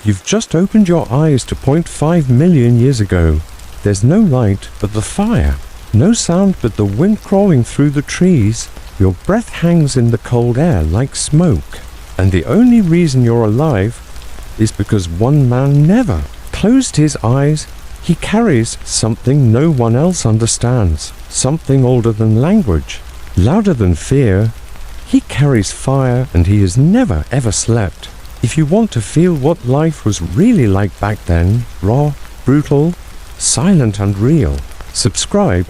You've just opened your eyes to 0.5 million years ago. There's no light but the fire, no sound but the wind crawling through the trees. Your breath hangs in the cold air like smoke. And the only reason you're alive is because one man never closed his eyes. He carries something no one else understands, something older than language, louder than fear. He carries fire, and he has never ever slept. If you want to feel what life was really like back then, raw, brutal, silent and real, subscribe,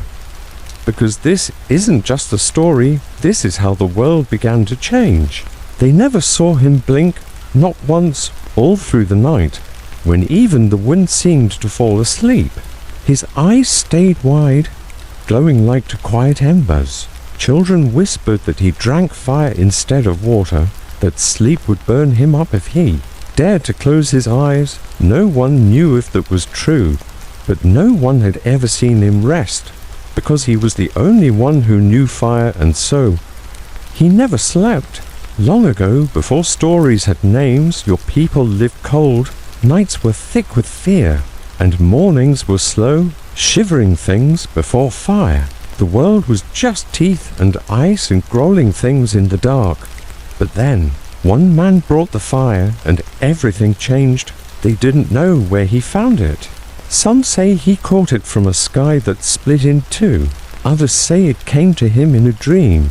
because this isn't just a story, this is how the world began to change. They never saw him blink, not once, all through the night, when even the wind seemed to fall asleep. His eyes stayed wide, glowing like to quiet embers. Children whispered that he drank fire instead of water, that sleep would burn him up if he dared to close his eyes. No one knew if that was true, but no one had ever seen him rest, because he was the only one who knew fire, and so he never slept. Long ago, before stories had names, your people lived cold. Nights were thick with fear, and mornings were slow, shivering things before fire. The world was just teeth and ice and growling things in the dark. But then, one man brought the fire, and everything changed. They didn't know where he found it. Some say he caught it from a sky that split in two. Others say it came to him in a dream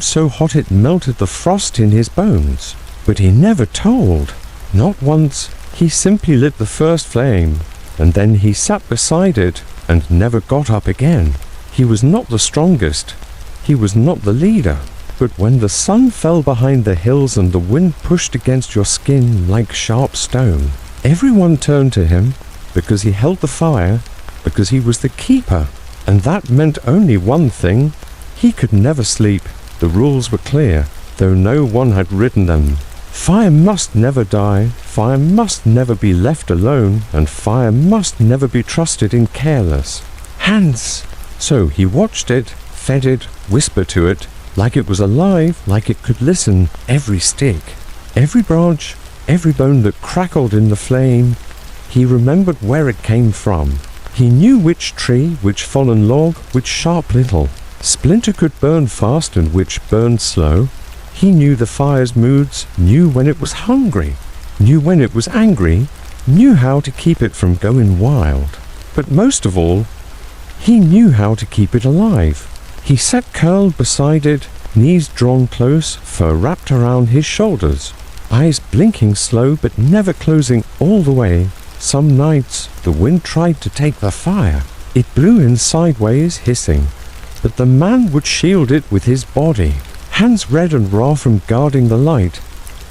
so hot it melted the frost in his bones. But he never told. Not once. He simply lit the first flame, and then he sat beside it and never got up again. He was not the strongest. He was not the leader. But when the sun fell behind the hills and the wind pushed against your skin like sharp stone, everyone turned to him, because he held the fire, because he was the keeper. And that meant only one thing. He could never sleep. The rules were clear, though no one had written them. Fire must never die, fire must never be left alone, and fire must never be trusted in careless hands. So he watched it, fed it, whispered to it, like it was alive, like it could listen. Every stick, every branch, every bone that crackled in the flame, he remembered where it came from. He knew which tree, which fallen log, which sharp little splinter could burn fast and which burned slow. He knew the fire's moods, knew when it was hungry, knew when it was angry, knew how to keep it from going wild. But most of all, he knew how to keep it alive. He sat curled beside it, knees drawn close, fur wrapped around his shoulders, eyes blinking slow but never closing all the way. Some nights the wind tried to take the fire. It blew in sideways, hissing, but the man would shield it with his body, hands red and raw from guarding the light.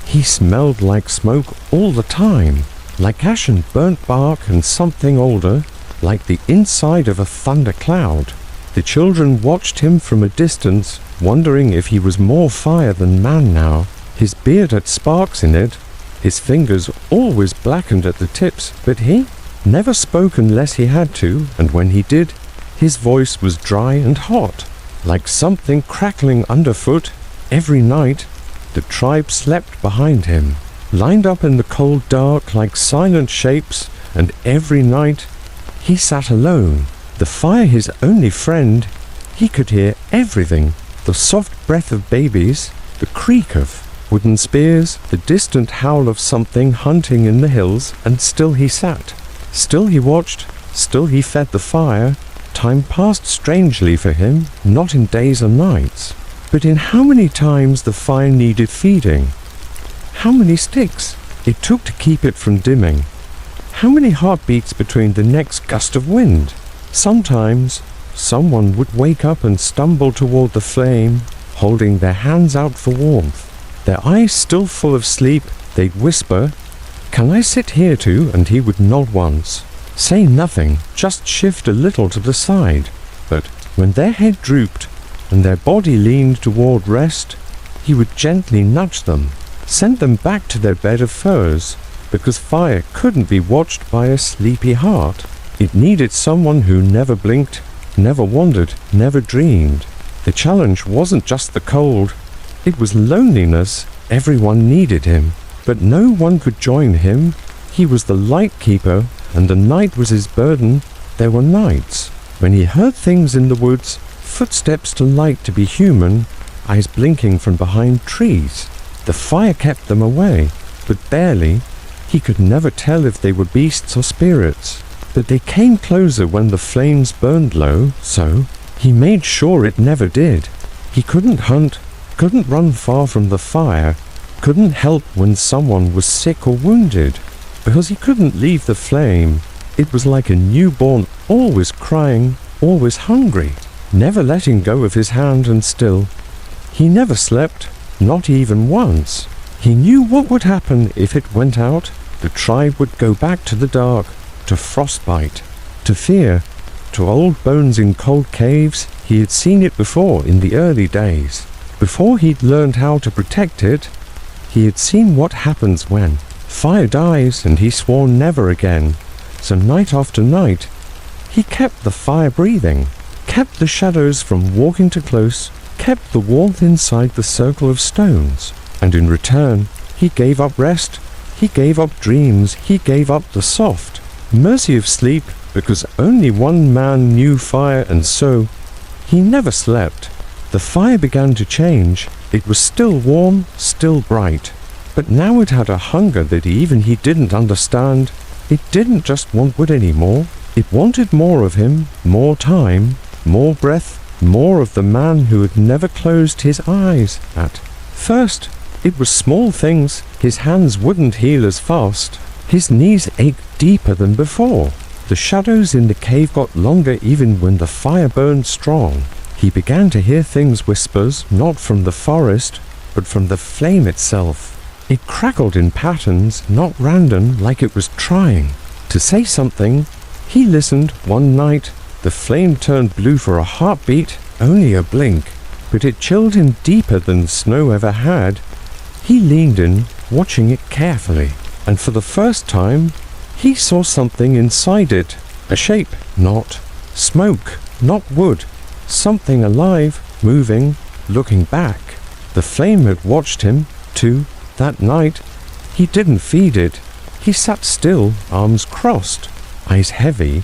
He smelled like smoke all the time, like ash and burnt bark and something older, like the inside of a thunder cloud. The children watched him from a distance, wondering if he was more fire than man now. His beard had sparks in it, his fingers always blackened at the tips, but he never spoke unless he had to, and when he did, his voice was dry and hot, like something crackling underfoot. Every night, the tribe slept behind him, lined up in the cold dark like silent shapes, and every night he sat alone. The fire his only friend. He could hear everything, the soft breath of babies, the creak of wooden spears, the distant howl of something hunting in the hills, and still he sat. Still he watched, still he fed the fire. Time passed strangely for him, not in days and nights, but in how many times the fire needed feeding, how many sticks it took to keep it from dimming, how many heartbeats between the next gust of wind. Sometimes someone would wake up and stumble toward the flame, holding their hands out for warmth. Their eyes still full of sleep, they'd whisper, "Can I sit here too?" And he would nod once, say nothing, just shift a little to the side. But when their head drooped and their body leaned toward rest, he would gently nudge them, send them back to their bed of furs, because fire couldn't be watched by a sleepy heart. It needed someone who never blinked, never wandered, never dreamed. The challenge wasn't just the cold, it was loneliness. Everyone needed him, But no one could join him. He was the light keeper, and the night was his burden. There were nights when he heard things in the woods, footsteps too light to be human, eyes blinking from behind trees. The fire kept them away, but barely. He could never tell if they were beasts or spirits. But they came closer when the flames burned low, so he made sure it never did. He couldn't hunt, couldn't run far from the fire, couldn't help when someone was sick or wounded, because he couldn't leave the flame. It was like a newborn, always crying, always hungry, never letting go of his hand, and still he never slept, not even once. He knew what would happen if it went out. The tribe would go back to the dark, to frostbite, to fear, to old bones in cold caves. He had seen it before in the early days. Before he'd learned how to protect it, he had seen what happens when fire dies, and he swore never again. So night after night, he kept the fire breathing, kept the shadows from walking too close, kept the warmth inside the circle of stones. And in return, he gave up rest, he gave up dreams, he gave up the soft mercy of sleep, because only one man knew fire, and so he never slept. The fire began to change. It was still warm, still bright, but now it had a hunger that even he didn't understand. It didn't just want wood anymore. It wanted more of him, more time, more breath, more of the man who had never closed his eyes. At first, it was small things. His hands wouldn't heal as fast. His knees ached deeper than before. The shadows in the cave got longer even when the fire burned strong. He began to hear things, whispers, not from the forest, but from the flame itself. It crackled in patterns, not random, like it was trying to say something. He listened one night. The flame turned blue for a heartbeat, only a blink, but it chilled him deeper than snow ever had. He leaned in, watching it carefully, and for the first time, he saw something inside it. A shape, not smoke, not wood. Something alive, moving, looking back. The flame had watched him, too, that night. He didn't feed it. He sat still, arms crossed, eyes heavy.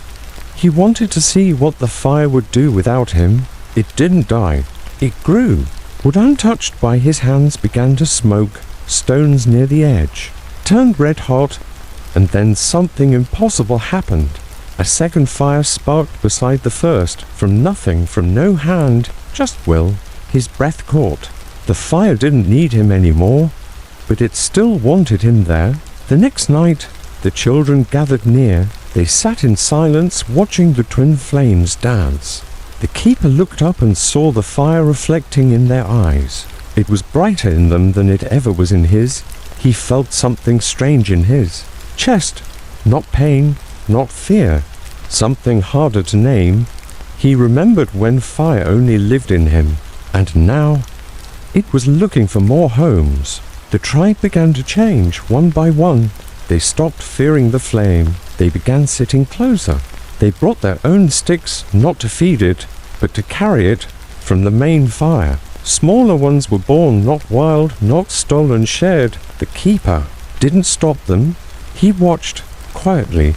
He wanted to see what the fire would do without him. It didn't die. It grew. Wood untouched by his hands began to smoke. Stones near the edge turned red hot, and then something impossible happened. A second fire sparked beside the first, from nothing, from no hand, just will. His breath caught. The fire didn't need him anymore, but it still wanted him there. The next night, the children gathered near. They sat in silence, watching the twin flames dance. The keeper looked up and saw the fire reflecting in their eyes. It was brighter in them than it ever was in his. He felt something strange in his chest. Not pain, not fear. Something harder to name. He remembered when fire only lived in him, and now it was looking for more homes. The tribe began to change, one by one. They stopped fearing the flame. They began sitting closer. They brought their own sticks, not to feed it, but to carry it from the main fire. Smaller ones were born, not wild, not stolen, shared. The keeper didn't stop them. He watched quietly,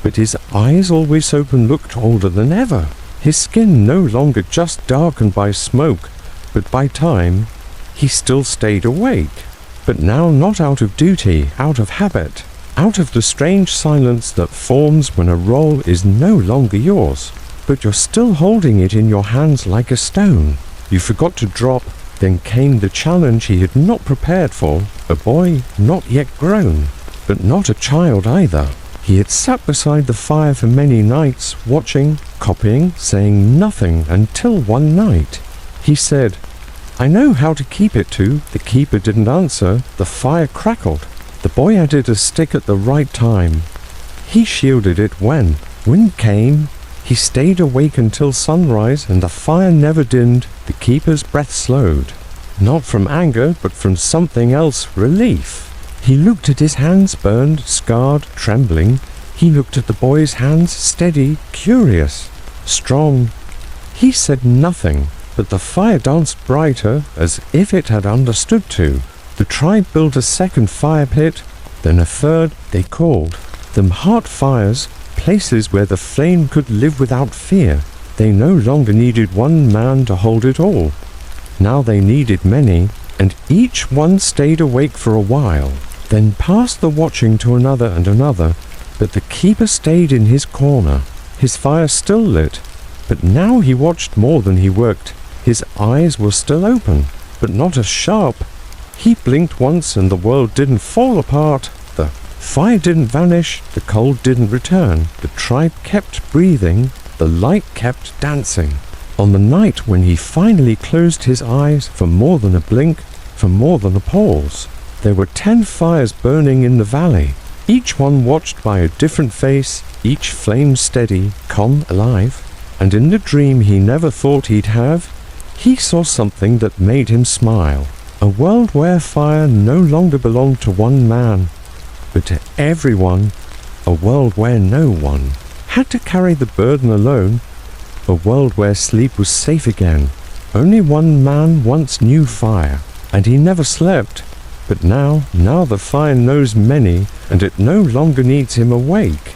but his eyes, always open, looked older than ever. His skin no longer just darkened by smoke, but by time. He still stayed awake, but now not out of duty, out of habit, out of the strange silence that forms when a role is no longer yours, but you're still holding it in your hands like a stone. You forgot to drop. Then came the challenge he had not prepared for. A boy not yet grown, but not a child either. He had sat beside the fire for many nights, watching, copying, saying nothing, until one night he said, "I know how to keep it to." The keeper didn't answer. The fire crackled. The boy added a stick at the right time. He shielded it when wind came. He stayed awake until sunrise, and the fire never dimmed. The keeper's breath slowed. Not from anger, but from something else, relief. He looked at his hands, burned, scarred, trembling. He looked at the boy's hands, steady, curious, strong. He said nothing, but the fire danced brighter, as if it had understood to. The tribe built a second fire pit, then a third. They called them heart fires, places where the flame could live without fear. They no longer needed one man to hold it all. Now they needed many, and each one stayed awake for a while, then passed the watching to another and another. But the keeper stayed in his corner, his fire still lit, but now he watched more than he worked. His eyes were still open, but not as sharp. He blinked once and the world didn't fall apart. The fire didn't vanish, the cold didn't return. The tribe kept breathing, the light kept dancing. On the night when he finally closed his eyes, for more than a blink, for more than a pause, there were 10 fires burning in the valley, each one watched by a different face, each flame steady, calm, alive. And in the dream he never thought he'd have, he saw something that made him smile. A world where fire no longer belonged to one man, but to everyone. A world where no one had to carry the burden alone. A world where sleep was safe again. Only one man once knew fire, and he never slept. But now the fire knows many, and it no longer needs him awake.